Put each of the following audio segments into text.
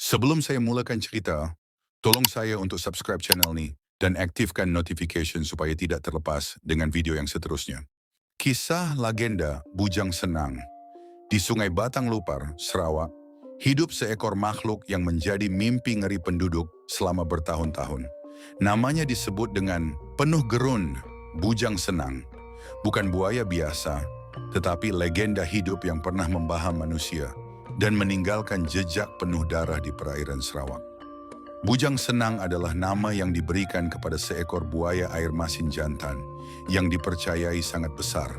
Sebelum saya mulakan cerita, tolong saya untuk subscribe channel ni dan aktifkan notification supaya tidak terlepas dengan video yang seterusnya. Kisah legenda Bujang Senang. Di Sungai Batang Lupar, Sarawak, hidup seekor makhluk yang menjadi mimpi ngeri penduduk selama bertahun-tahun. Namanya disebut dengan penuh gerun, Bujang Senang. Bukan buaya biasa, tetapi legenda hidup yang pernah membaham manusia dan meninggalkan jejak penuh darah di perairan Sarawak. Bujang Senang adalah nama yang diberikan kepada seekor buaya air masin jantan yang dipercayai sangat besar.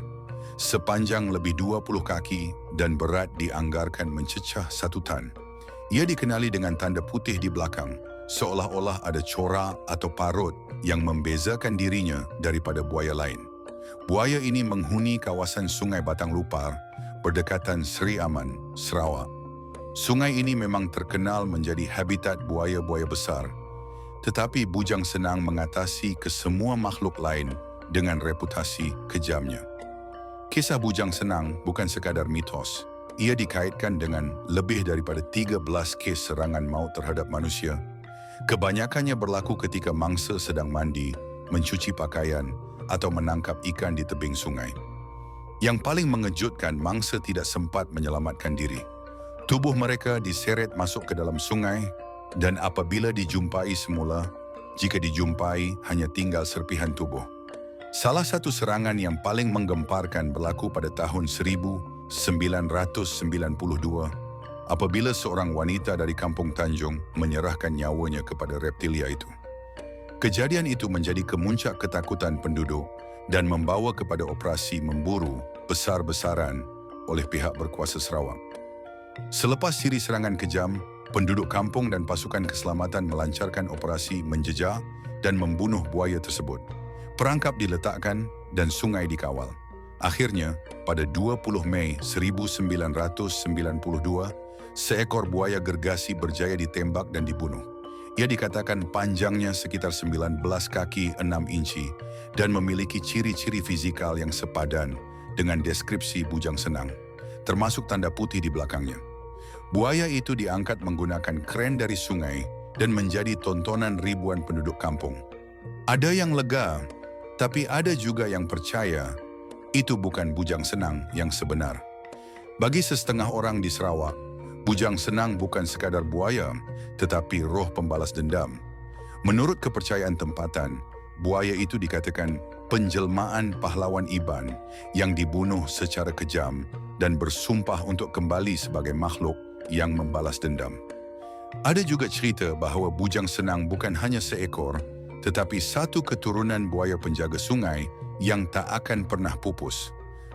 Sepanjang lebih 20 kaki dan berat dianggarkan mencecah 1 tan. Ia dikenali dengan tanda putih di belakang, seolah-olah ada corak atau parut yang membezakan dirinya daripada buaya lain. Buaya ini menghuni kawasan Sungai Batang Lupar, berdekatan Seri Aman, Sarawak. Sungai ini memang terkenal menjadi habitat buaya-buaya besar, tetapi Bujang Senang mengatasi kesemua makhluk lain dengan reputasi kejamnya. Kisah Bujang Senang bukan sekadar mitos. Ia dikaitkan dengan lebih daripada 13 kes serangan maut terhadap manusia. Kebanyakannya berlaku ketika mangsa sedang mandi, mencuci pakaian, atau menangkap ikan di tebing sungai. Yang paling mengejutkan, mangsa tidak sempat menyelamatkan diri. Tubuh mereka diseret masuk ke dalam sungai dan apabila dijumpai semula, jika dijumpai hanya tinggal serpihan tubuh. Salah satu serangan yang paling menggemparkan berlaku pada tahun 1992 apabila seorang wanita dari Kampung Tanjung menyerahkan nyawanya kepada reptilia itu. Kejadian itu menjadi kemuncak ketakutan penduduk dan membawa kepada operasi memburu besar-besaran oleh pihak berkuasa Sarawak. Selepas siri serangan kejam, penduduk kampung dan pasukan keselamatan melancarkan operasi menjejak dan membunuh buaya tersebut. Perangkap diletakkan dan sungai dikawal. Akhirnya, pada 20 Mei 1992, seekor buaya gergasi berjaya ditembak dan dibunuh. Ia dikatakan panjangnya sekitar 19 kaki 6 inci dan memiliki ciri-ciri fizikal yang sepadan dengan deskripsi Bujang Senang, termasuk tanda putih di belakangnya. Buaya itu diangkat menggunakan kren dari sungai dan menjadi tontonan ribuan penduduk kampung. Ada yang lega, tapi ada juga yang percaya itu bukan Bujang Senang yang sebenar. Bagi setengah orang di Sarawak, Bujang Senang bukan sekadar buaya, tetapi roh pembalas dendam. Menurut kepercayaan tempatan, buaya itu dikatakan penjelmaan pahlawan Iban yang dibunuh secara kejam dan bersumpah untuk kembali sebagai makhluk yang membalas dendam. Ada juga cerita bahawa Bujang Senang bukan hanya seekor, tetapi satu keturunan buaya penjaga sungai yang tak akan pernah pupus.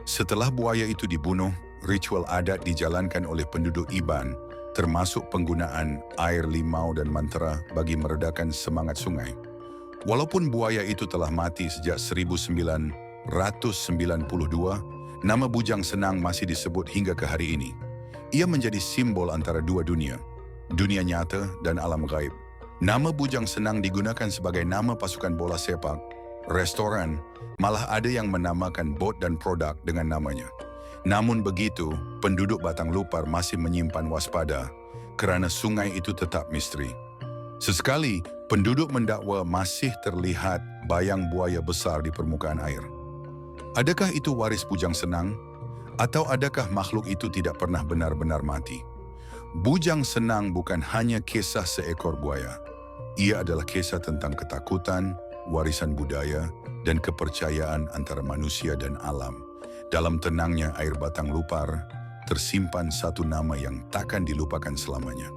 Setelah buaya itu dibunuh, ritual adat dijalankan oleh penduduk Iban, termasuk penggunaan air limau dan mantra bagi meredakan semangat sungai. Walaupun buaya itu telah mati sejak 1992, nama Bujang Senang masih disebut hingga ke hari ini. Ia menjadi simbol antara dua dunia, dunia nyata dan alam gaib. Nama Bujang Senang digunakan sebagai nama pasukan bola sepak, restoran, malah ada yang menamakan bot dan produk dengan namanya. Namun begitu, penduduk Batang Lupar masih menyimpan waspada kerana sungai itu tetap misteri. Sesekali, penduduk mendakwa masih terlihat bayang buaya besar di permukaan air. Adakah itu waris Bujang Senang? Atau adakah makhluk itu tidak pernah benar-benar mati? Bujang Senang bukan hanya kisah seekor buaya. Ia adalah kisah tentang ketakutan, warisan budaya, dan kepercayaan antara manusia dan alam. Dalam tenangnya air Batang Lupar, tersimpan satu nama yang takkan dilupakan selamanya.